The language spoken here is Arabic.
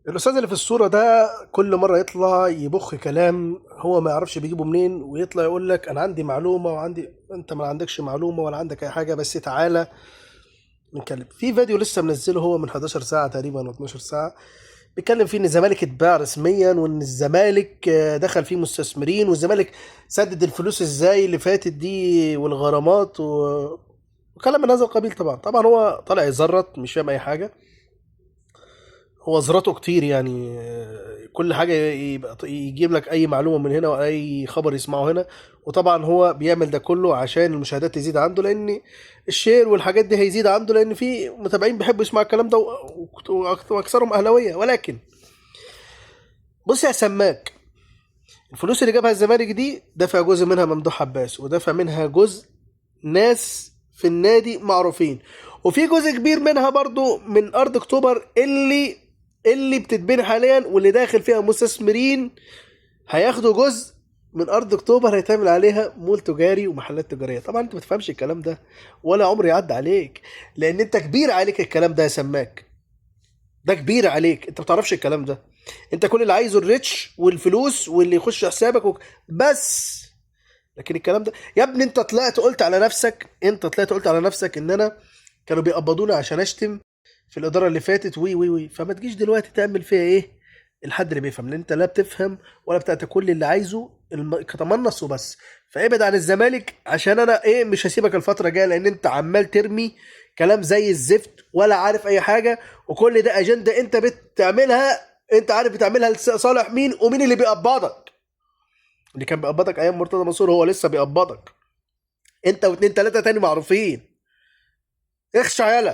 الأستاذ اللي في الصورة ده كل مرة يطلع يبخ كلام هو ما يعرفش بيجيبه منين، ويطلع يقول لك أنا عندي معلومة وعندي. أنت ما عندكش معلومة ولا عندك أي حاجة، بس تعالى نتكلم في فيديو لسه منزله هو من 11 ساعة تقريبا و 12 ساعة. بيتكلم فيه إن الزمالك اتباع رسميا، وإن الزمالك دخل فيه مستثمرين، والزمالك سدد الفلوس إزاي اللي فاتت دي والغرامات وكلام من هذا القبيل. طبعا هو طالع يزرط مش فاهم أي حاجة. هو زراته كتير يعني، كل حاجة يبقى يجيب لك أي معلومة من هنا وأي خبر يسمعه هنا. وطبعا هو بيعمل ده كله عشان المشاهدات تزيد عنده، لأن الشير والحاجات دي هيزيد عنده، لأن في متابعين بيحبوا يسمعوا الكلام ده وأكثرهم أهلاوية. ولكن بص يا سماك، الفلوس اللي جابها الزمالك دي دفع جزء منها ممدوح عباس، ودفع منها جزء ناس في النادي معروفين، وفي جزء كبير منها برضو من ارض اكتوبر اللي بتتبني حاليا واللي داخل فيها مستثمرين. هياخدوا جزء من ارض اكتوبر هيتعمل عليها مول تجاري ومحلات تجاريه. طبعا انت ما تفهمش الكلام ده، ولا عمر يعدي عليك، لان انت كبير عليك الكلام ده يا سماك. ده كبير عليك، انت ما بتعرفش الكلام ده. انت كل اللي عايزه الريتش والفلوس واللي يخش حسابك بس. لكن الكلام ده يا ابني، انت طلعت قلت على نفسك ان انا كانوا بيقبضوني عشان اشتم في الاداره اللي فاتت وي وي وي. فما تجيش دلوقتي تعمل فيها ايه الحد اللي بيفهم، لان انت لا بتفهم ولا بتاعت كل اللي عايزه كتمنص وبس. فابعد عن الزمالك، عشان انا مش هسيبك الفتره الجايه، لان انت عمال ترمي كلام زي الزفت ولا عارف اي حاجه. وكل ده اجنده انت بتعملها، انت عارف بتعملها لصالح مين ومين اللي بيقبضك. اللي كان بيقبضك ايام مرتضى منصور هو لسه بيقبضك، انت واتنين تلاته تاني معروفين. اخشع يلا.